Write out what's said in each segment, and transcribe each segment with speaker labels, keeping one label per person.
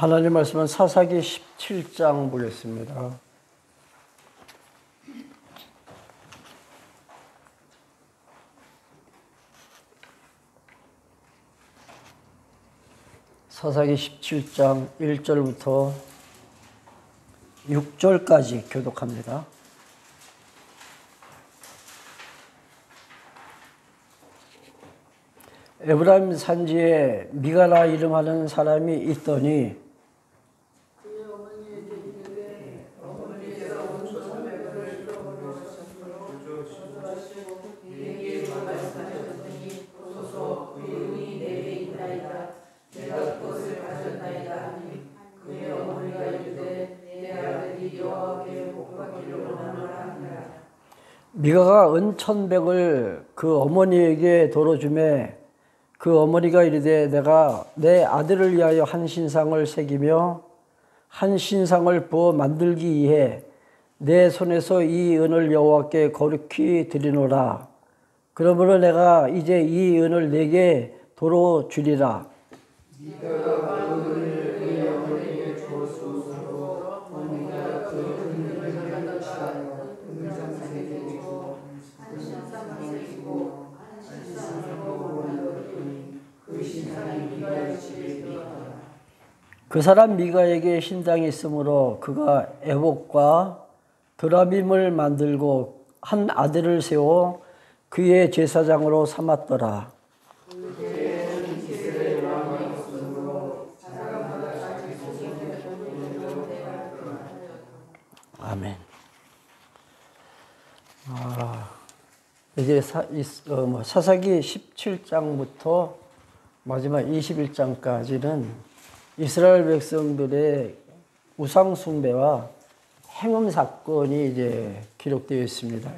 Speaker 1: 하나님 말씀은 사사기 17장 보겠습니다. 사사기 17장 1절부터 6절까지 교독합니다. 에브라임 산지에 미가라 이름하는 사람이 있더니 미가가 은천백을 그 어머니에게 도로 주매 그 어머니가 이르되 내가 내 아들을 위하여 한 신상을 새기며 한 신상을 부어 만들기 위해 내 손에서 이 은을 여호와께 거룩히 드리노라. 그러므로 내가 이제 이 은을 내게 도로 주리라. 미가가 그 은을 그의 어머니에게 주었으므로 어머니가 그 은을 가져다가 은장을 새기고 한 신상을 새기고 한 신상을 먹으니 그 신상이 미가의 집에 있더라. 그 사람 미가에게 신당이 있으므로 그가 에봇과 드라빔을 만들고 한 아들을 세워 그의 제사장으로 삼았더라. 아멘. 이제 사사기 17장부터 마지막 21장까지는 이스라엘 백성들의 우상 숭배와 행음 사건이 이제 기록되어 있습니다.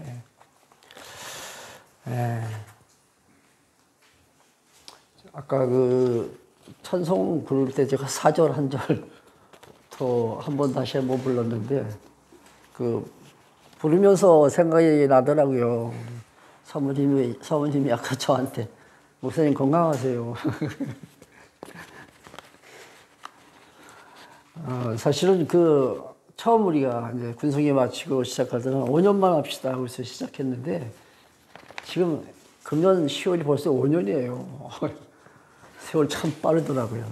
Speaker 1: 아까 그 찬송 부를 때 제가 4절 한 절 더 한번 다시 한번 불렀는데 그 부르면서 생각이 나더라고요. 사모님이 아까 저한테 목사님 건강하세요. 사실은 그 처음 우리가 이제 군성회 마치고 시작할 때는 5년만 합시다 하고 해서 시작했는데 지금 금년 10월이 벌써 5년이에요. 세월 참 빠르더라고요.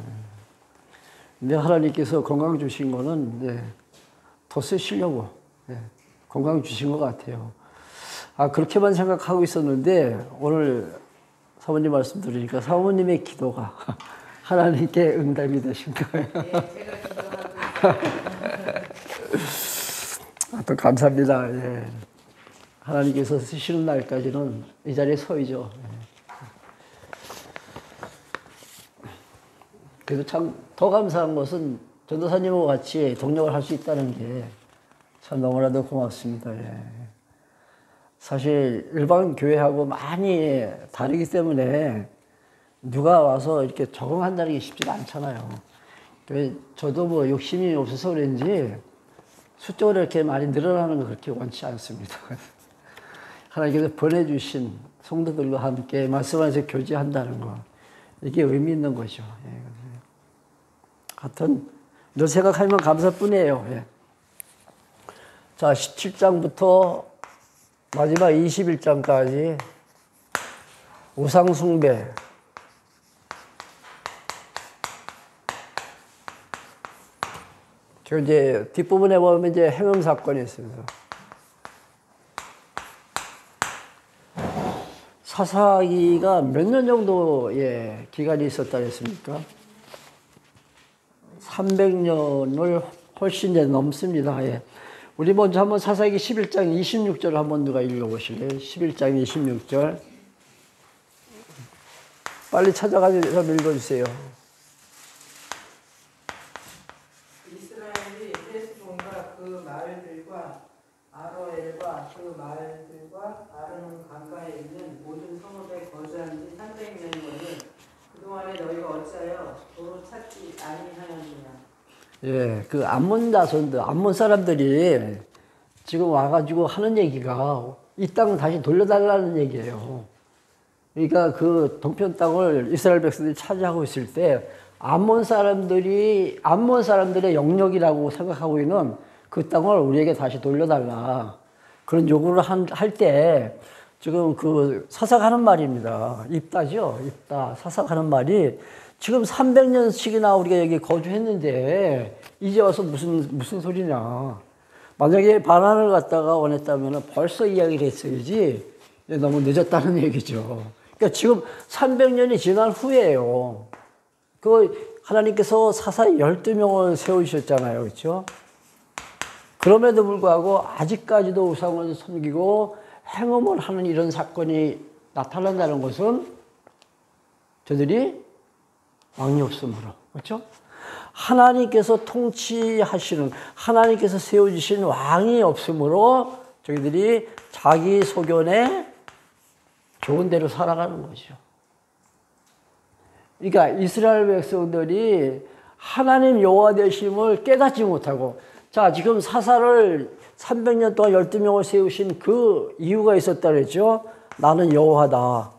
Speaker 1: 근데 하나님께서 건강 주신 거는 더 쓰시려고 건강 주신 것 같아요. 그렇게만 생각하고 있었는데 오늘 사모님 말씀 들으니까 사모님의 기도가 하나님께 응답이 되신 거예요. 또 감사합니다. 하나님께서 쓰시는 날까지는 이 자리에 서이죠. 그래서 참 더 감사한 것은 전도사님과 같이 동력을 할 수 있다는 게 참 너무나도 고맙습니다. 사실 일반 교회하고 많이 다르기 때문에 누가 와서 이렇게 적응한다는 게 쉽지가 않잖아요. 저도 뭐 욕심이 없어서 그런지 수적으로 이렇게 많이 늘어나는 건 그렇게 원치 않습니다. 하나님께서 보내주신 성도들과 함께 말씀 안에서 교제한다는 거, 이게 의미 있는 거죠. 하여튼 늘 생각하면 감사뿐이에요. 자, 17장부터 마지막 21장까지 우상숭배, 저 이제 뒷부분에 보면 이제 행음 사건이 있습니다. 사사기가 몇 년 정도의 기간이 있었다 했습니까? 300년을 훨씬 넘습니다. 우리 먼저 한번 사사기 11장 26절 한번 누가 읽어보실래요? 11장 26절. 빨리 찾아가서 읽어주세요.
Speaker 2: 이스라엘이 헤스본과 그 마을들과 아로엘과 그 마을들과 아르논 강가에 있는 모든 성읍에 거주한 지 300년이거늘 그동안에 너희가 어찌하여 도로 찾지 아니하였느냐.
Speaker 1: 그 암몬 자손들, 암몬 사람들이 지금 와가지고 하는 얘기가 이 땅 다시 돌려달라는 얘기예요. 그러니까 그 동편 땅을 이스라엘 백성들이 차지하고 있을 때 암몬 사람들의 영역이라고 생각하고 있는 그 땅을 우리에게 다시 돌려달라. 그런 요구를 할 때 지금 그 사사하는 말입니다. 입다죠. 입다. 사사하는 말이 지금 300년씩이나 우리가 여기 거주했는데 이제 와서 무슨 소리냐. 만약에 반환을 갖다가 원했다면 벌써 이야기를 했어야지. 너무 늦었다는 얘기죠. 그러니까 지금 300년이 지난 후에요. 그 하나님께서 사사 12명을 세우셨잖아요. 그렇죠? 그럼에도 불구하고 아직까지도 우상을 섬기고 행음을 하는 이런 사건이 나타난다는 것은 저들이 왕이 없으므로. 그렇죠? 하나님께서 통치하시는, 하나님께서 세워주신 왕이 없으므로 저희들이 자기 소견에 좋은 대로 살아가는 거죠. 그러니까 이스라엘 백성들이 하나님 여호와 되심을 깨닫지 못하고, 자, 지금 사사를 300년 동안 12명을 세우신 그 이유가 있었다 그랬죠. 나는 여호와다.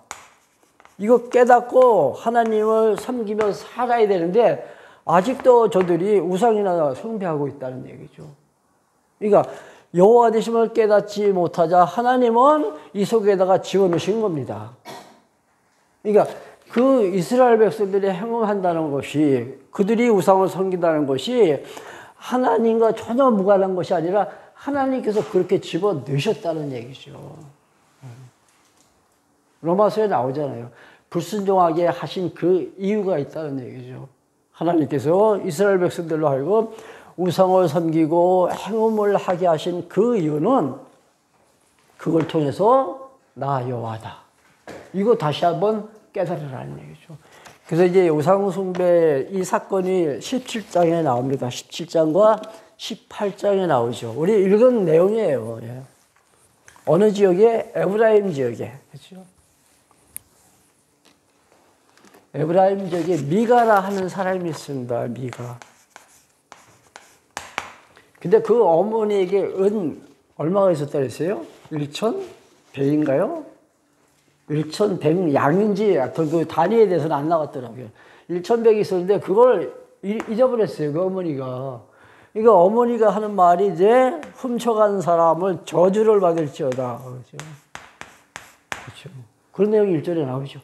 Speaker 1: 이거 깨닫고 하나님을 섬기며 살아야 되는데 아직도 저들이 우상이나 숭배하고 있다는 얘기죠. 그러니까 여호와 되심을 깨닫지 못하자 하나님은 이 속에다가 지어놓으신 겁니다. 그러니까 그 이스라엘 백성들이 행음한다는 것이, 그들이 우상을 섬긴다는 것이 하나님과 전혀 무관한 것이 아니라 하나님께서 그렇게 집어넣으셨다는 얘기죠. 로마서에 나오잖아요. 불순종하게 하신 그 이유가 있다는 얘기죠. 하나님께서 이스라엘 백성들로 하여금 우상을 섬기고 행음을 하게 하신 그 이유는 그걸 통해서 나 여호와다. 이거 다시 한번 깨달으라는 얘기죠. 그래서 이제 우상 숭배 이 사건이 17장에 나옵니다. 17장과 18장에 나오죠. 우리 읽은 내용이에요. 예. 어느 지역에? 에브라임 지역에. 그렇죠? 에브라임 지역에 미가라 하는 사람이 있습니다. 미가. 근데 그 어머니에게 은 얼마가 있었다 그랬어요? 1,100인가요? 1,100 양인지 하여튼 그 단위에 대해서는 안 나왔더라고요. 1,100이 있었는데 그걸 잊어버렸어요. 그 어머니가. 그러니까 어머니가 하는 말이 이제 훔쳐간 사람을 저주를 받을지어다. 그렇죠? 그렇죠. 그런 내용이 1절에 나오죠.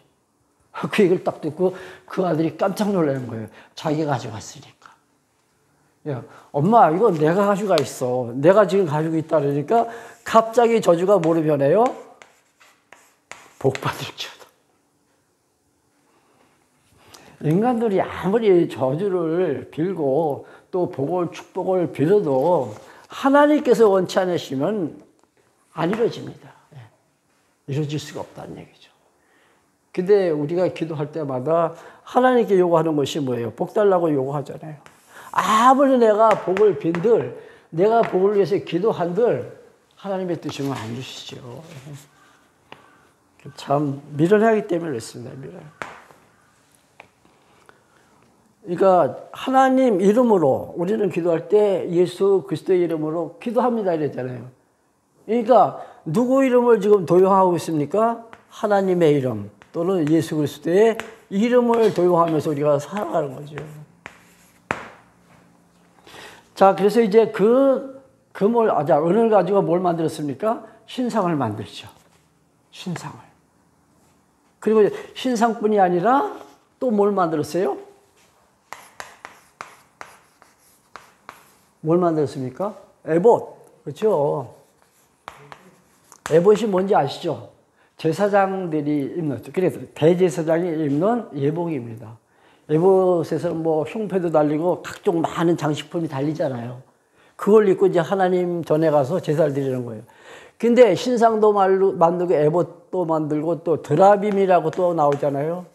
Speaker 1: 그 얘기를 딱 듣고 그 아들이 깜짝 놀라는 거예요. 자기가 가져갔으니까. 야, 엄마, 이거 내가 가지고 있어. 내가 지금 가지고 있다 그러니까 갑자기 저주가 뭐로 변해요? 복 받을지어다. 인간들이 아무리 저주를 빌고 또 복을, 축복을 빌어도 하나님께서 원치 않으시면 안 이루어집니다. 이루어질 수가 없다는 얘기죠. 근데 우리가 기도할 때마다 하나님께 요구하는 것이 뭐예요? 복 달라고 요구하잖아요. 아무리 내가 복을 빈들, 내가 복을 위해서 기도한들 하나님의 뜻이면 안 주시죠. 참 미련하기 때문에 그렇습니다. 미련. 그러니까 하나님 이름으로 우리는 기도할 때 예수 그리스도의 이름으로 기도합니다 이랬잖아요. 그러니까 누구 이름을 지금 도용하고 있습니까? 하나님의 이름 또는 예수 그리스도의 이름을 도용하면서 우리가 살아가는 거죠. 자, 그래서 이제 은을 가지고 뭘 만들었습니까? 신상을 만들죠. 신상을. 그리고 신상뿐이 아니라 또 뭘 만들었어요? 뭘 만들었습니까? 에봇. 그렇죠? 에봇이 뭔지 아시죠? 제사장들이 입는, 그래서 대제사장이 입는 예복입니다. 에봇에서는 뭐 흉패도 달리고 각종 많은 장식품이 달리잖아요. 그걸 입고 이제 하나님 전에 가서 제사를 드리는 거예요. 근데 신상도 만들고 에봇도 만들고 또 드라빔이라고 또 나오잖아요.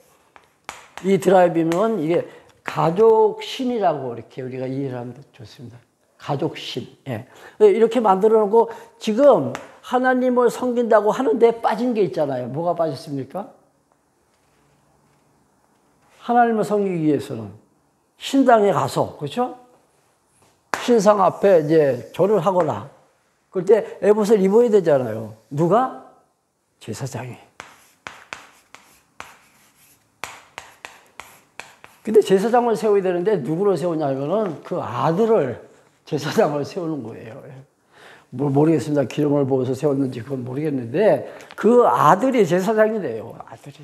Speaker 1: 이 드라빔은 이게 가족신이라고 이렇게 우리가 이해를 하면 좋습니다. 가족신. 예. 이렇게 만들어 놓고 지금 하나님을 섬긴다고 하는데 빠진 게 있잖아요. 뭐가 빠졌습니까? 하나님을 섬기기 위해서는 신당에 가서, 그렇죠? 신상 앞에 이제 절을 하거나 그럴 때 에봇을 입어야 되잖아요. 누가? 제사장이. 근데 제사장을 세워야 되는데 누구를 세우냐면은 그 아들을 제사장을 세우는 거예요. 뭐 모르겠습니다. 기름을 부어서 세웠는지 그건 모르겠는데 그 아들이 제사장이 돼요. 아들이.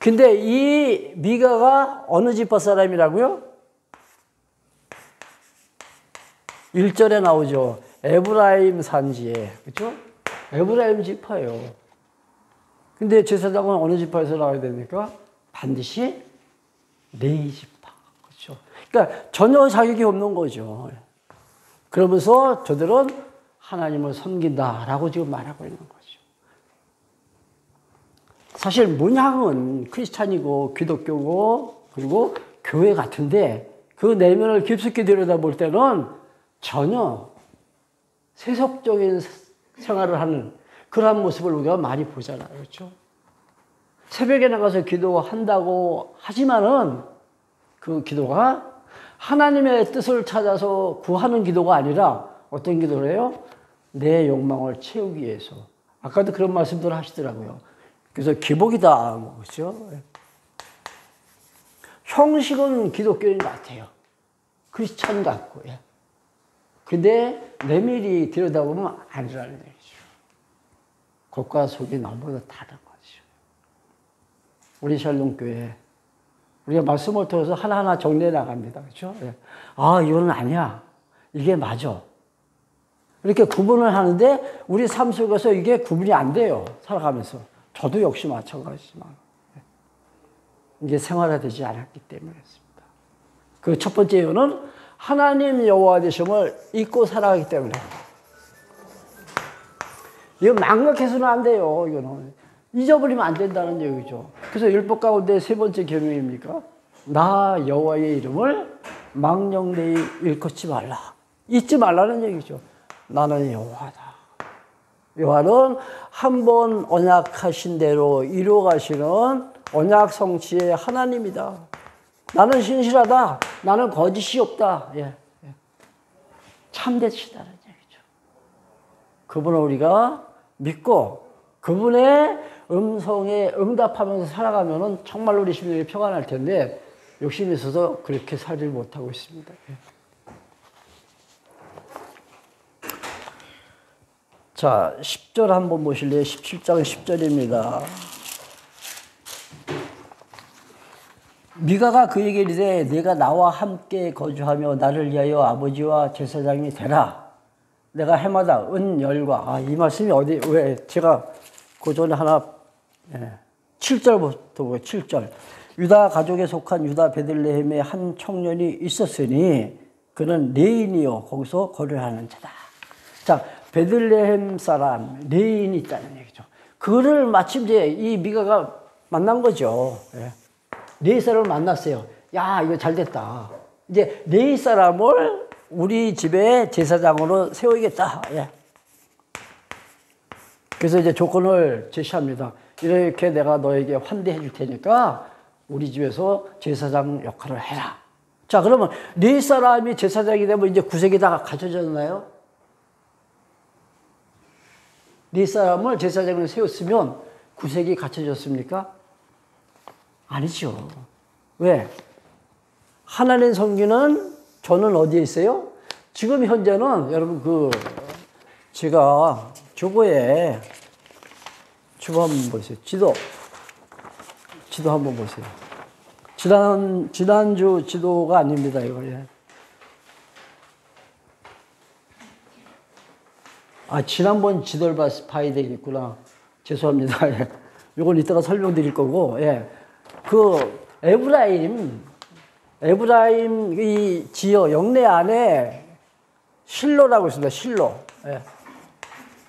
Speaker 1: 근데 이 미가가 어느 지파 사람이라고요? 1절에 나오죠. 에브라임 산지에. 그렇죠? 에브라임 지파예요. 근데 제사장은 어느 지파에서 나와야 됩니까? 반드시 레위 지파. 그렇죠? 그러니까 전혀 자격이 없는 거죠. 그러면서 저들은 하나님을 섬긴다라고 지금 말하고 있는 거죠. 사실 문양은 크리스찬이고 기독교고 그리고 교회 같은데 그 내면을 깊숙이 들여다볼 때는 전혀 세속적인 생활을 하는 그러한 모습을 우리가 많이 보잖아요. 그렇죠? 새벽에 나가서 기도한다고 하지만은 그 기도가 하나님의 뜻을 찾아서 구하는 기도가 아니라 어떤 기도를 해요? 내 욕망을 채우기 위해서. 아까도 그런 말씀들을 하시더라고요. 그래서 기복이다. 뭐, 그렇죠? 형식은 기독교인 같아요. 크리스찬 같고. 예. 근데 내밀히 들여다보면 아니라는 얘기죠. 겉과 속이 너무나 다른 거죠. 우리 샬롬교회 우리가 말씀을 통해서 하나하나 정리해 나갑니다. 그렇죠? 예. 아, 이거는 아니야. 이게 맞아. 이렇게 구분을 하는데 우리 삶 속에서 이게 구분이 안 돼요. 살아가면서. 저도 역시 마찬가지지만 이게 생활화되지 않았기 때문이었습니다. 그 첫 번째 이유는 하나님 여호와 되심을 잊고 살아가기 때문에. 이거 망각해서는 안 돼요. 이거는 잊어버리면 안 된다는 얘기죠. 그래서 율법 가운데 세 번째 계명입니까? 나 여호와의 이름을 망령되이 일컫지 말라. 잊지 말라는 얘기죠. 나는 여호와다. 여호와는 한 번 언약하신 대로 이루어가시는 언약 성취의 하나님이다. 나는 신실하다. 나는 거짓이 없다. 예. 참되시다는 얘기죠. 그분을 우리가 믿고 그분의 음성에 응답하면서 살아가면은 정말로 우리 심령이 평안할 텐데 욕심이 있어서 그렇게 살지를 못하고 있습니다. 예. 자, 10절 한번 보실래요? 17장 10절입니다. 미가가 그에게 이르되 내가 나와 함께 거주하며 나를 위하여 아버지와 제사장이 되라. 내가 해마다 은열과 이 말씀이 어디 왜 제가 그 전에 하나 7절부터 보고 7절 유다 가족에 속한 유다 베들레헴에 한 청년이 있었으니 그는 레인이요 거기서 거래하는 자다. 자, 베들레헴 사람 레인이 있다는 얘기죠. 그를 마침 이제 이 미가가 만난 거죠. 레이 사람을 만났어요. 야, 이거 잘 됐다. 이제 레이 사람을 우리 집에 제사장으로 세우겠다. 그래서 이제 조건을 제시합니다. 이렇게 내가 너에게 환대해 줄 테니까 우리 집에서 제사장 역할을 해라. 자, 그러면 레이 사람이 제사장이 되면 이제 구색이 다 갖춰졌나요? 네 사람을 제사장으로 세웠으면 구색이 갖춰졌습니까? 아니죠. 왜? 하나님 섬기는 저는 어디에 있어요? 지금 현재는 여러분 제가 주보에 주보 한번 보세요. 지도 한번 보세요. 지난주 지도가 아닙니다. 이거. 지난번 지도를 봐야 되겠구나. 죄송합니다. 이건 이따가 설명드릴 거고, 그 에브라임 이 지역 영내 안에 실로라고 있습니다. 실로.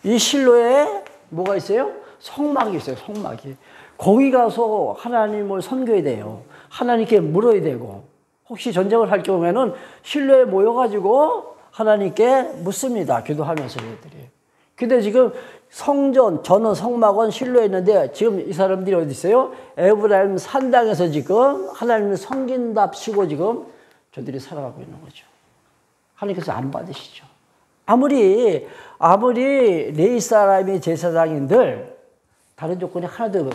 Speaker 1: 이 실로에 뭐가 있어요? 성막이 있어요. 성막이. 거기 가서 하나님을 섬겨야 돼요. 하나님께 물어야 되고, 혹시 전쟁을 할 경우에는 실로에 모여가지고 하나님께 묻습니다. 기도하면서 얘들이. 근데 지금 저는 성막은 실로에 있는데 지금 이 사람들이 어디 있어요? 에브라임 산당에서 지금 하나님을 섬긴답시고 지금 저들이 살아가고 있는 거죠. 하나님께서 안 받으시죠. 아무리 레위 사람이 제사장인들 다른 조건이 하나도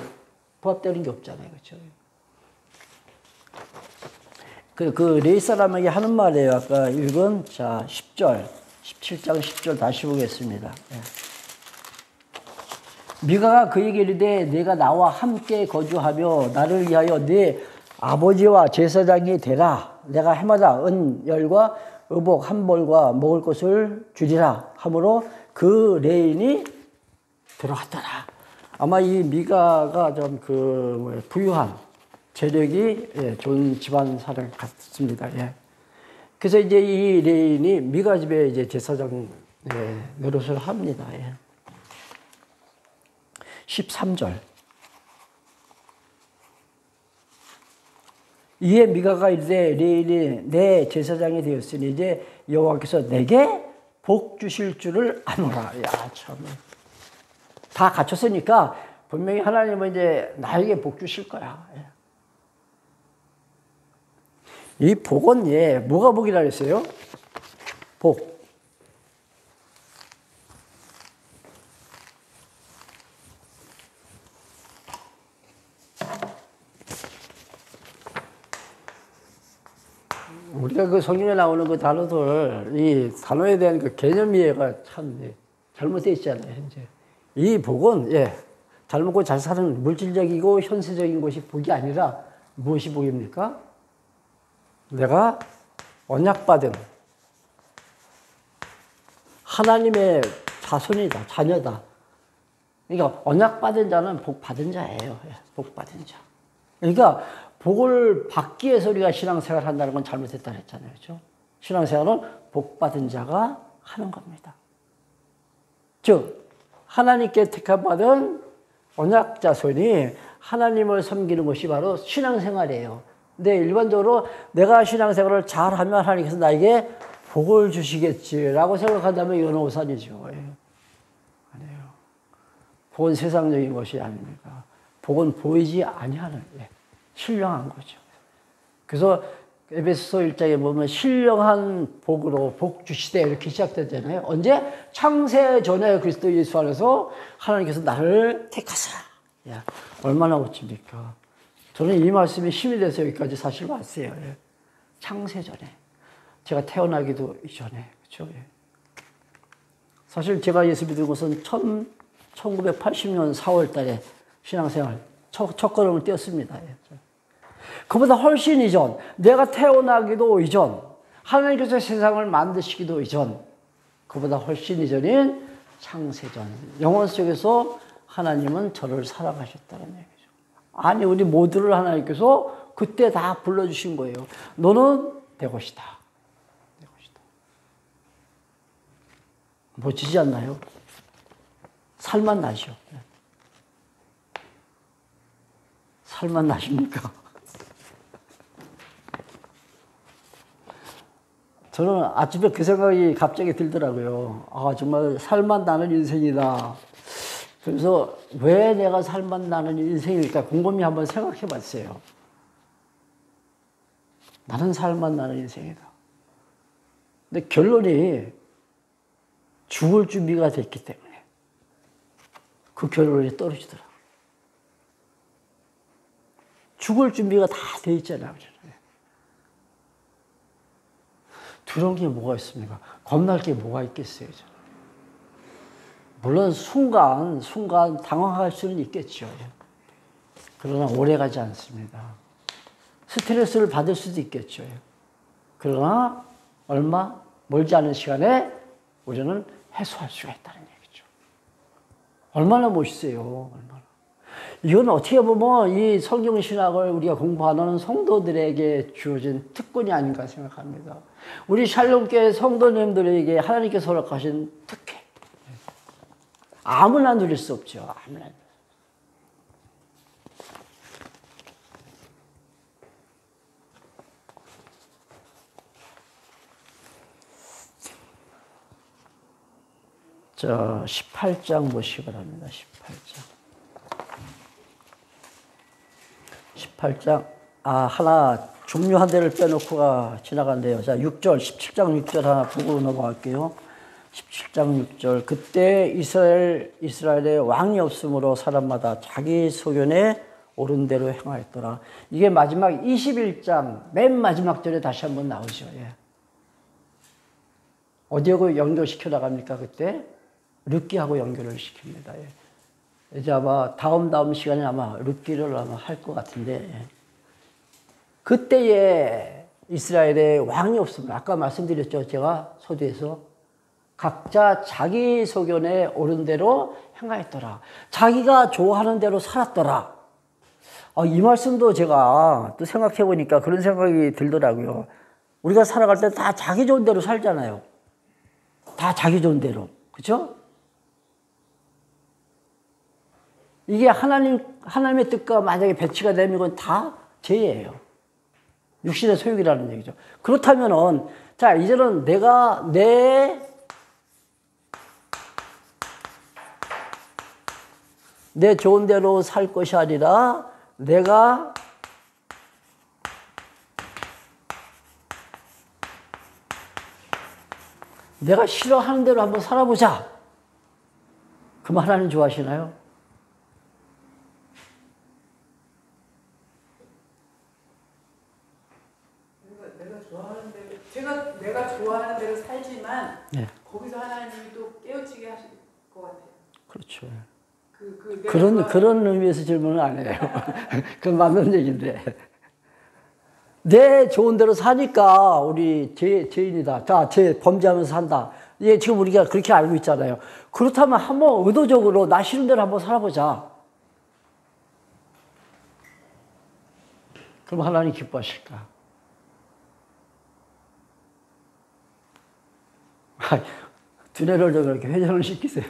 Speaker 1: 부합되는 게 없잖아요. 그렇죠? 그 레위 사람에게 하는 말이에요. 아까 읽은 자 10절, 17장 10절 다시 보겠습니다. 예. 미가가 그에게 이르되 내가 나와 함께 거주하며 나를 위하여 네 아버지와 제사장이 되라. 내가 해마다 은열과 의복 한 벌과 먹을 것을 주리라 하므로 그 레인이 들어갔더라. 아마 이 미가가 좀 부유한 재력이 좋은 집안 사람 같습니다. 예. 그래서 이제 이 레인이 미가 집에 이제 제사장 노릇을 합니다. 예. 13절. 이에 미가가 이르되 레인이 내 제사장이 되었으니 이제 여호와께서 내게 복 주실 줄을 아노라. 야, 참. 다 갖췄으니까 분명히 하나님은 이제 나에게 복 주실 거야. 이 복은 뭐가 복이라 그랬어요? 복. 우리가 그 성경에 나오는 그 단어들, 이 단어에 대한 그 개념 이해가 참 잘못되어 있잖아요, 현재. 이 복은, 잘 먹고 잘 사는 물질적이고 현세적인 것이 복이 아니라 무엇이 복입니까? 내가 언약받은 하나님의 자손이다, 자녀다. 그러니까 언약받은 자는 복받은 자예요. 복받은 자. 그러니까 복을 받기 위해서 우리가 신앙생활을 한다는 건 잘못했다 그랬잖아요. 그렇죠? 신앙생활은 복받은 자가 하는 겁니다. 즉 하나님께 택함받은 언약자손이 하나님을 섬기는 것이 바로 신앙생활이에요. 근데 일반적으로 내가 신앙생활을 잘하면 하나님께서 나에게 복을 주시겠지라고 생각한다면 이건 오산이죠. 아니에요. 복은 세상적인 것이 아닙니다. 복은 보이지 아니하는 신령한 거죠. 그래서 에베소서 1장에 보면 신령한 복으로 복 주시되 이렇게 시작되잖아요. 언제? 창세 전에 그리스도 예수 안에서 하나님께서 나를 택하사. 야, 얼마나 멋집니까? 저는 이 말씀이 힘이 돼서 여기까지 사실 왔어요. 창세 전에. 제가 태어나기도 이전에. 그렇죠? 사실 제가 예수 믿은 것은 1980년 4월 달에 신앙생활 첫 걸음을 떼었습니다. 그보다 훨씬 이전, 내가 태어나기도 이전, 하나님께서 세상을 만드시기도 이전, 그보다 훨씬 이전인 창세전, 영원 속에서 하나님은 저를 사랑하셨다는 얘기죠. 아니, 우리 모두를 하나님께서 그때 다 불러주신 거예요. 너는 내 것이다. 내 것이다. 멋지지 않나요? 살만 나죠. 살만 나십니까? 저는 아침에 그 생각이 갑자기 들더라고요. 아, 정말 살만 나는 인생이다. 그래서 왜 내가 살만 나는 인생일까 곰곰이 한번 생각해 봤어요. 나는 살만 나는 인생이다. 근데 결론이 죽을 준비가 됐기 때문에 그 결론이 떨어지더라고요. 죽을 준비가 다 돼 있잖아요. 두려운 게 뭐가 있습니까? 겁날 게 뭐가 있겠어요. 물론 순간 당황할 수는 있겠죠. 그러나 오래 가지 않습니다. 스트레스를 받을 수도 있겠죠. 그러나 얼마 멀지 않은 시간에 우리는 해소할 수가 있다는 얘기죠. 얼마나 멋있어요. 얼마나. 이건 어떻게 보면 이 성경신학을 우리가 공부하는 성도들에게 주어진 특권이 아닌가 생각합니다. 우리 샬롬교회 성도님들에게 하나님께서 허락하신 특혜. 아무나 누릴 수 없죠. 아무나. 자, 18장 보시기 바랍니다. 18장. 하나 중요한 데를 빼놓고 지나간대요. 자, 6절, 17장 6절 하나 보고 넘어갈게요. 17장 6절. 그때 이스라엘에 왕이 없으므로 사람마다 자기 소견에 옳은 대로 행하였더라. 이게 마지막 21장 맨 마지막 절에 다시 한번 나오죠. 예. 어디하고 연결시켜 나갑니까? 그때 룻기하고 연결을 시킵니다. 예. 이제 아마 다음 시간에 아마 룻기를 아마 할 것 같은데, 예. 그때에 이스라엘에 왕이 없습니다. 아까 말씀드렸죠. 제가 서두에서 각자 자기 소견에 옳은 대로 행하였더라. 자기가 좋아하는 대로 살았더라. 이 말씀도 제가 또 생각해 보니까 그런 생각이 들더라고요. 우리가 살아갈 때 다 자기 좋은 대로 살잖아요. 다 자기 좋은 대로. 그렇죠? 이게 하나님의 뜻과 만약에 배치가 되면 이건 다 죄예요. 육신의 소욕이라는 얘기죠. 그렇다면은, 자, 이제는 내가 내 좋은 대로 살 것이 아니라 내가 싫어하는 대로 한번 살아보자. 그럼 하나님 좋아하시나요?
Speaker 2: 내가 좋아하는 대로 살지만
Speaker 1: 네.
Speaker 2: 거기서 하나님이 또 깨우치게 하실 것 같아요.
Speaker 1: 그렇죠. 그런 의미에서 질문을 안 해요. 그건 맞는 얘기인데. 내 좋은 대로 사니까 우리 죄인이다. 자, 죄 범죄하면서 산다. 예, 지금 우리가 그렇게 알고 있잖아요. 그렇다면 한번 의도적으로 나 싫은 대로 한번 살아보자. 그럼 하나님 기뻐하실까? 두뇌를 좀 이렇게 회전을 시키세요.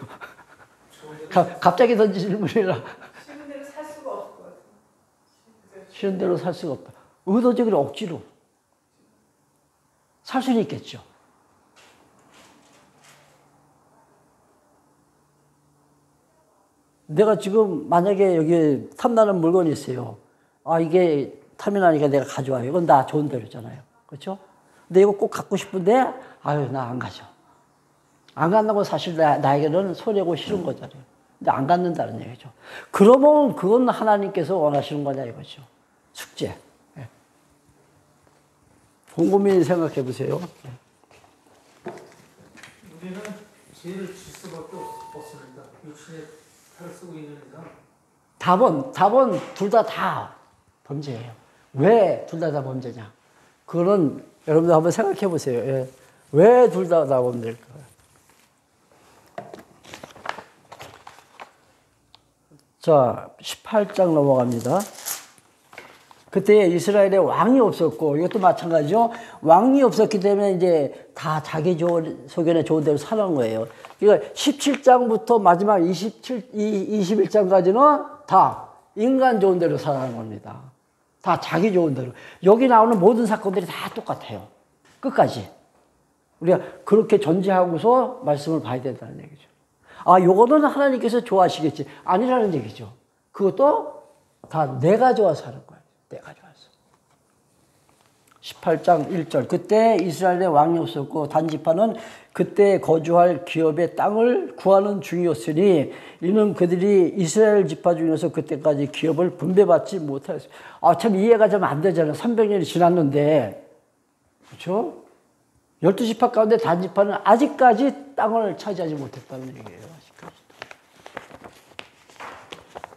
Speaker 1: 갑자기 던진 질문이라.
Speaker 2: 싫은 대로 살 수가 없을 것 같아요.
Speaker 1: 싫은 대로 살 수가 없다. 의도적으로 억지로 살 수는 있겠죠. 내가 지금 만약에 여기 탐나는 물건이 있어요. 이게 탐이 나니까 내가 가져와요. 이건 나 좋은 대로잖아요. 그렇죠? 근데 이거 꼭 갖고 싶은데 나 안 가져. 안 간다고 사실 나에게는 손해고 싫은 거잖아요. 근데 안 갖는다는 얘기죠. 그러면 그건 하나님께서 원하시는 거냐 이거죠. 숙제. 네. 곰곰이 생각해 보세요.
Speaker 3: 우리는 죄를 질 수밖에 없습니다. 육신의 팔을 쓰고 있는 이상.
Speaker 1: 답은 둘 다 범죄예요. 왜 둘 다 범죄냐? 그거는 여러분들 한번 생각해 보세요. 예. 왜 둘 다 범죄일까요? 자, 18장 넘어갑니다. 그때 이스라엘에 왕이 없었고, 이것도 마찬가지죠. 왕이 없었기 때문에 이제 다 자기 소견에 좋은 대로 사는 거예요. 그러니까 17장부터 마지막 21장까지는 다 인간 좋은 대로 살아가는 겁니다. 다 자기 좋은 대로. 여기 나오는 모든 사건들이 다 똑같아요. 끝까지. 우리가 그렇게 전제하고서 말씀을 봐야 된다는 얘기죠. 요거는 하나님께서 좋아하시겠지. 아니라는 얘기죠. 그것도 다 내가 좋아서 하는 거예요. 내가 좋아서. 18장 1절. 그때 이스라엘에 왕이 없었고 단지파는 그때 거주할 기업의 땅을 구하는 중이었으니 이는 그들이 이스라엘 지파 중에서 그때까지 기업을 분배받지 못하였어요. 참 이해가 좀 안 되잖아요. 300년이 지났는데. 그렇죠? 12지파 가운데 단지파는 아직까지 땅을 차지하지 못했다는 얘기예요. 아직까지도.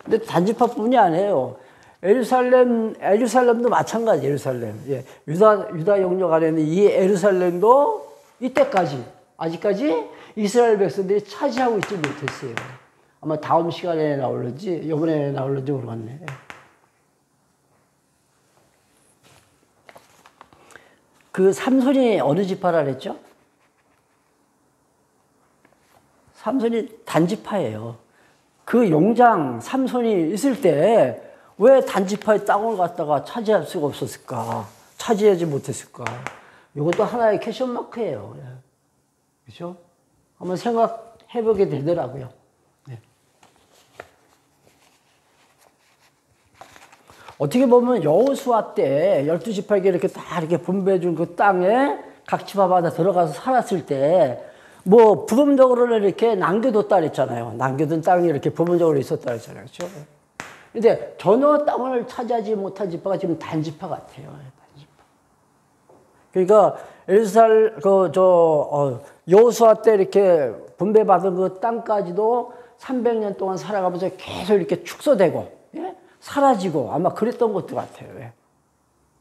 Speaker 1: 근데 단지파뿐이 아니에요. 에루살렘도 마찬가지. 에루살렘. 예. 유다 영역 안에 있는 이 에루살렘도 이때까지 아직까지 이스라엘 백성들이 차지하고 있지 못했어요. 아마 다음 시간에 나올는지 이번에 나올는지 모르겠네. 그 삼손이 어느 지파라 그랬죠? 삼손이 단지파예요. 그 용장 삼손이 있을 때 왜 단지파의 땅을 갖다가 차지할 수가 없었을까? 차지하지 못했을까? 이것도 하나의 퀘션 마크예요. 그렇죠? 한번 생각해 보게 되더라고요. 네. 어떻게 보면 여호수아 때 12지파에게 이렇게 다 이렇게 분배해 준 그 땅에 각 지파마다 들어가서 살았을 때 뭐 부분적으로는 이렇게 남겨뒀다 그랬잖아요. 남겨둔 땅이 이렇게 부분적으로 있었다 그랬잖아요. 그렇죠? 근데 전혀 땅을 차지하지 못한 지파가 지금 단지파 같아요. 단지파. 그러니까 여호수아 때 이렇게 분배받은 그 땅까지도 300년 동안 살아가면서 계속 이렇게 축소되고, 예? 사라지고 아마 그랬던 것도 같아요. 예?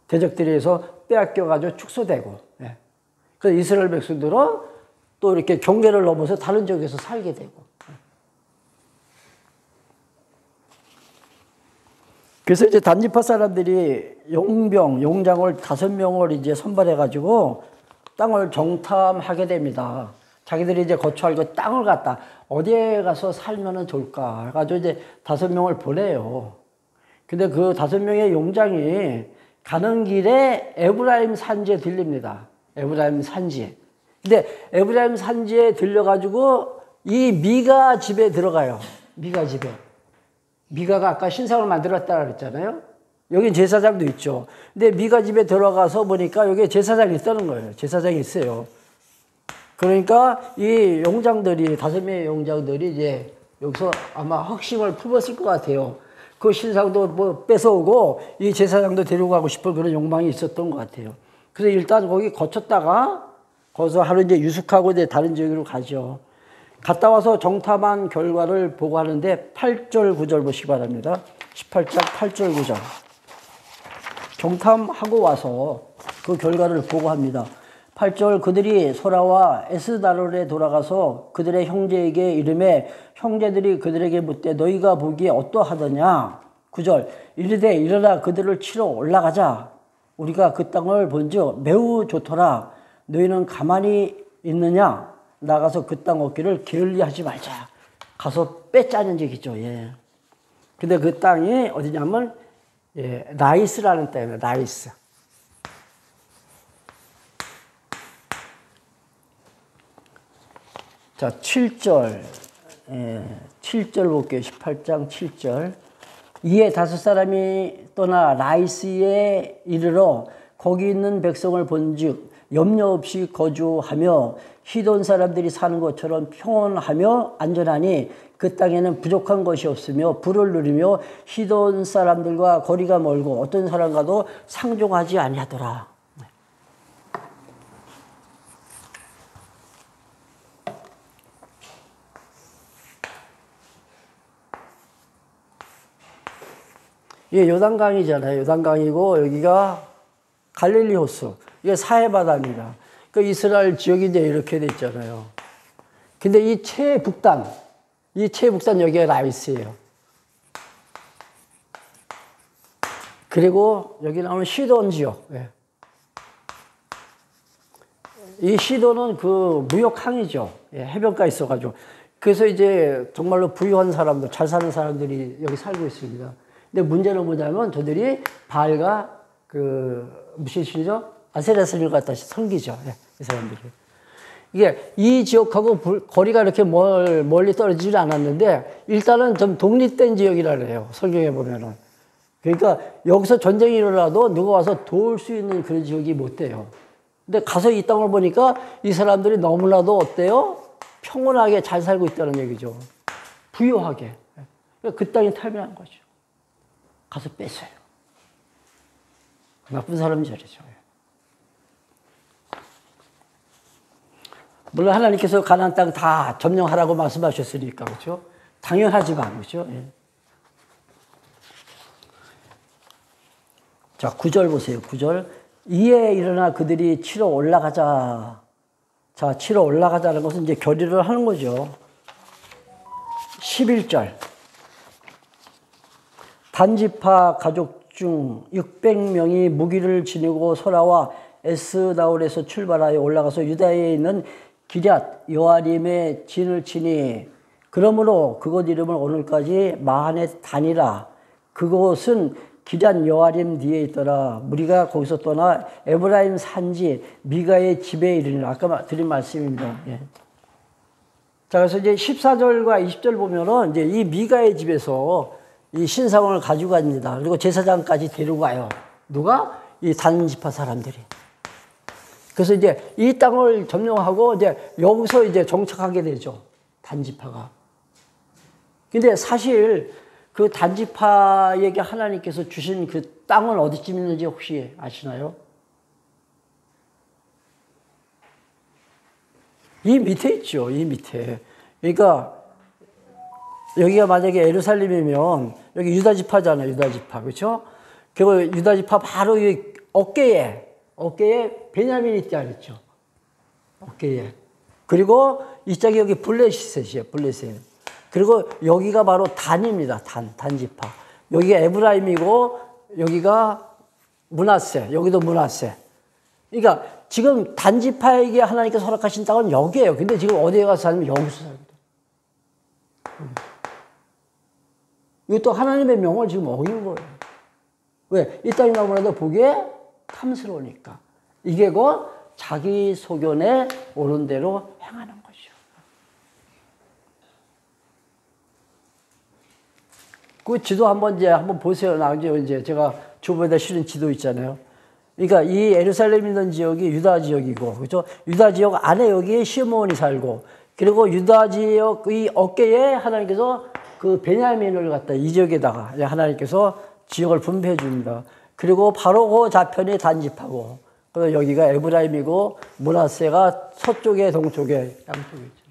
Speaker 1: 대적들에서 빼앗겨가지고 축소되고. 예? 그래서 이스라엘 백성들은 또 이렇게 경계를 넘어서 다른 지역에서 살게 되고. 그래서 이제 단지파 사람들이 용장을 5명을 이제 선발해가지고 땅을 정탐하게 됩니다. 자기들이 이제 거처할 그 땅을 갖다 어디에 가서 살면은 좋을까 해가지고 이제 5명을 보내요. 근데 그 5명의 용장이 가는 길에 에브라임 산지에 들립니다. 에브라임 산지. 근데 에브라임 산지에 들려가지고 이 미가 집에 들어가요. 미가 집에. 미가가 아까 신상을 만들었다 그랬잖아요. 여기 제사장도 있죠. 근데 미가 집에 들어가서 보니까 여기에 제사장이 있다는 거예요. 제사장이 있어요. 그러니까 이 용장들이, 5명의 용장들이 이제 여기서 아마 확심을 품었을 것 같아요. 그 신상도 뭐 뺏어오고 이 제사장도 데려가고 싶은 그런 욕망이 있었던 것 같아요. 그래서 일단 거기 거쳤다가 거기서 하루 이제 유숙하고 이제 다른 지역으로 가죠. 갔다 와서 정탐한 결과를 보고하는데 8절 9절 보시기 바랍니다. 18장 8절 9절. 정탐하고 와서 그 결과를 보고합니다. 8절 그들이 소라와 에스다롤에 돌아가서 그들의 형제에게 이르매 형제들이 그들에게 묻되 너희가 보기에 어떠하더냐. 9절 이르되 일어나 그들을 치러 올라가자. 우리가 그 땅을 본즉 매우 좋더라. 너희는 가만히 있느냐. 나가서 그 땅 얻기를 게을리하지 말자. 가서 뺏자는 얘기죠. 예. 근데 그 땅이 어디냐면 라이스라는 땅이에요. 라이스. 자, 7절. 7절 볼게요. 18장 7절. 이에 5사람이 떠나 라이스에 이르러 거기 있는 백성을 본즉 염려 없이 거주하며 시돈 사람들이 사는 것처럼 평온하며 안전하니 그 땅에는 부족한 것이 없으며 부를 누리며 시돈 사람들과 거리가 멀고 어떤 사람과도 상종하지 아니하더라. 이게 요단강이잖아요. 요단강이고 여기가 갈릴리 호수. 이게 사해바다입니다. 그 이스라엘 지역이 이제 이렇게 돼 있잖아요. 근데 이 최북단 여기가 라이스예요. 그리고 여기 나오는 시돈 지역. 예. 이 시돈은 그 무역항이죠. 예, 해변가에 있어가지고. 그래서 이제 정말로 부유한 사람들, 잘 사는 사람들이 여기 살고 있습니다. 근데 문제는 뭐냐면 저들이 바알과 무슨 신이죠? 아세라스를 갖다 섬기죠. 예, 이 사람들이. 이게 이 지역하고 거리가 이렇게 멀리 떨어지지 않았는데 일단은 좀 독립된 지역이라 그래요. 성경에 보면은. 그러니까 여기서 전쟁이 일어나도 누가 와서 도울 수 있는 그런 지역이 못 돼요. 근데 가서 이 땅을 보니까 이 사람들이 너무나도 어때요? 평온하게 잘 살고 있다는 얘기죠. 부유하게. 그러니까 그 땅이 탈변한 거죠. 가서 뺏어요. 나쁜 사람이 저래죠. 물론 하나님께서 가나안 땅 다 점령하라고 말씀하셨으니까 그렇죠. 당연하지만 그렇죠. 예. 자 9절 보세요. 9절 이에 일어나 그들이 치러 올라가자. 자 치러 올라가자는 것은 이제 결의를 하는 거죠. 11절 단지파 가족 중 600명이 무기를 지니고 소라와 에스다올에서 출발하여 올라가서 유다에 있는 기럇 여아림에 진을 치니 그러므로 그곳 이름을 오늘까지 마하넷 단이라. 그곳은 기럇 여아림 뒤에 있더라. 무리가 거기서 떠나 에브라임 산지 미가의 집에 이르니라. 아까 드린 말씀입니다. 예. 자, 그래서 이제 14절과 20절 보면은 이제 이 미가의 집에서 이 신상을 가지고 갑니다. 그리고 제사장까지 데리고 가요. 누가? 이 단지파 사람들이. 그래서 이제 이 땅을 점령하고 이제 여기서 이제 정착하게 되죠. 단지파가. 근데 사실 그 단지파에게 하나님께서 주신 그 땅은 어디쯤 있는지 혹시 아시나요? 이 밑에 있죠. 이 밑에. 그러니까 여기가 만약에 예루살렘이면 여기 유다지파잖아요. 유다지파. 그렇죠? 그리고 유다지파 바로 이 어깨에 베냐민이 있지 않았죠. 어깨에. 그리고 이쪽이 여기 블레셋이에요. 블레셋. 그리고 여기가 바로 단입니다. 단지파. 여기가 에브라임이고 여기가 므낫세. 여기도 므낫세. 그러니까 지금 단지파에게 하나님께서 허락하신 땅은 여기예요. 근데 지금 어디에 가서 살면 여기서 삽니다. 이것도 하나님의 명을 지금 어긴 거예요. 왜? 이 땅이 너무나도 보기에 탐스러우니까. 이게 곧 자기 소견에 옳은 대로 행하는 것이요. 그 지도 한번 보세요. 이제 제가 주보에다 실은 지도 있잖아요. 그러니까 이 예루살렘 있는 지역이 유다 지역이고, 그렇죠? 유다 지역 안에 여기에 시므온이 살고, 그리고 유다 지역 이 어깨에 하나님께서 그 베냐민을 갖다 이 지역에다가 하나님께서 지역을 분배해 줍니다. 그리고 바로 그 좌편이 단지파고, 그리고 여기가 에브라임이고, 므낫세가 서쪽에 동쪽에 양쪽에 있죠.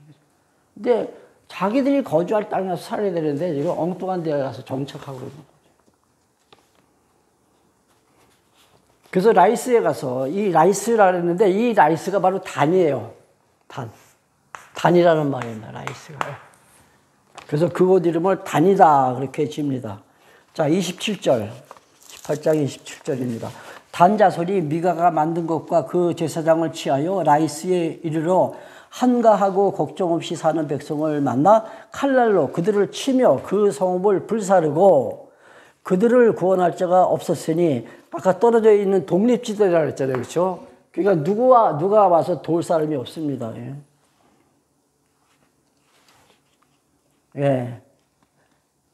Speaker 1: 근데 자기들이 거주할 땅에 가서 살아야 되는데 지금 엉뚱한 데 가서 정착하고 있는 거죠. 그래서 라이스에 가서 이 라이스라 그랬는데 이 라이스가 바로 단이에요. 단이라는 말입니다. 라이스가. 그래서 그곳 이름을 단이다 그렇게 지습니다. 자, 27절. 18장 27절입니다. 단 자손이 미가가 만든 것과 그 제사장을 취하여 라이스에 이르러 한가하고 걱정 없이 사는 백성을 만나 칼날로 그들을 치며 그 성읍을 불사르고 그들을 구원할 자가 없었으니 아까 떨어져 있는 독립지대라 그랬잖아요. 그렇죠? 그러니까 누가 와서 도울 사람이 없습니다. 예.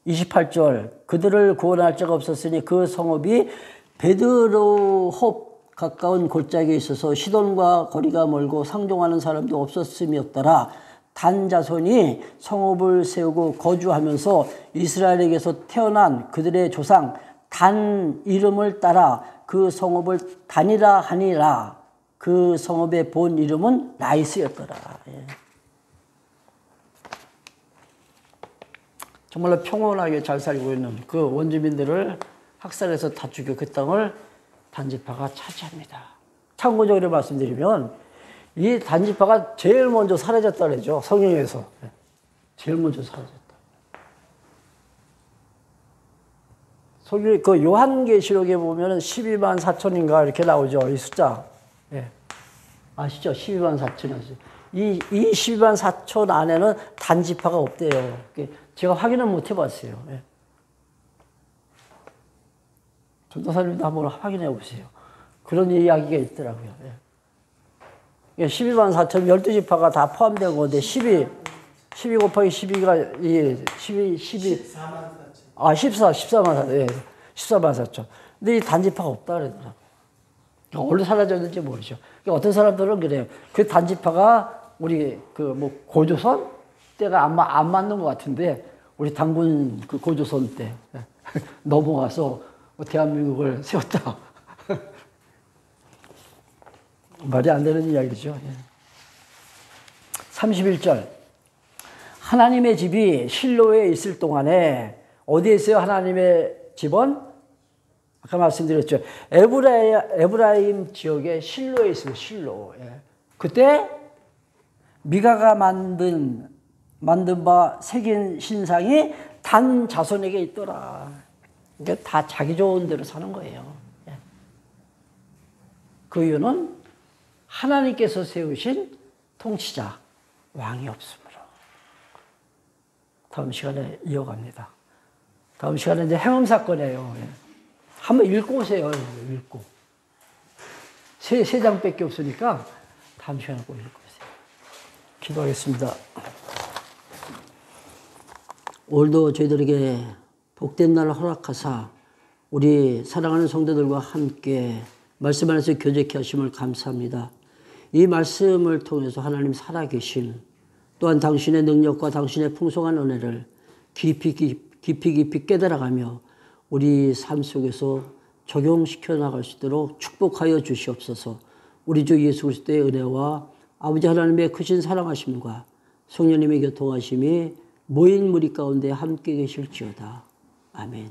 Speaker 1: 28절 그들을 구원할 자가 없었으니 그 성읍이 베드로홉 가까운 골짜기에 있어서 시돈과 거리가 멀고 상종하는 사람도 없었음이었더라. 단 자손이 성읍을 세우고 거주하면서 이스라엘에게서 태어난 그들의 조상 단 이름을 따라 그 성읍을 단이라 하니라. 그 성읍의 본 이름은 라이스였더라. 예. 정말로 평온하게 잘 살고 있는 그 원주민들을 학살해서 다 죽여 그 땅을 단지파가 차지합니다. 참고적으로 말씀드리면 이 단지파가 제일 먼저 사라졌다 그러죠. 성경에서. 제일 먼저 사라졌다. 그 요한계시록에 보면 12만 4천인가 이렇게 나오죠. 이 숫자. 예. 아시죠? 12만 4천이었어요. 이 12만 4천 안에는 단지파가 없대요. 제가 확인을 못 해봤어요. 예. 전도사님도 한번 확인해 보세요. 그런 이야기가 있더라고요. 예. 12만 4천, 12지파가 다 포함된 건데, 12 곱하기 12가, 14만 4천. 예. 14만 4천. 근데 이 단지파가 없다 그러더라고요. 어디로 사라졌는지 모르죠. 어떤 사람들은 그래요. 그 단지파가 우리 고조선 때가 안 맞는 것 같은데, 우리 당군 그 고조선 때 넘어가서 대한민국을 세웠다. 말이 안 되는 이야기죠. 31절. 하나님의 집이 실로에 있을 동안에 어디에 있어요? 하나님의 집은? 아까 말씀드렸죠. 에브라임 지역의 실로에 있어요. 실로. 그때 미가가 만든 바 새긴 신상이 단 자손에게 있더라. 그러니까 다 자기 좋은 대로 사는 거예요. 그 이유는 하나님께서 세우신 통치자, 왕이 없으므로. 다음 시간에 이어갑니다. 다음 시간에 이제 행음 사건이에요. 한번 읽고 오세요. 읽고. 세 장밖에 없으니까 다음 시간에 꼭 읽고 오세요. 기도하겠습니다. 오늘도 저희들에게 복된 날을 허락하사 우리 사랑하는 성도들과 함께 말씀 안에서 교제케 하심을 감사합니다. 이 말씀을 통해서 하나님 살아계신 또한 당신의 능력과 당신의 풍성한 은혜를 깊이 깊이 깊이 깨달아가며 우리 삶 속에서 적용시켜 나갈 수 있도록 축복하여 주시옵소서. 우리 주 예수 그리스도의 은혜와 아버지 하나님의 크신 사랑하심과 성령님의 교통하심이 모인 무리 가운데 함께 계실지어다. 아멘.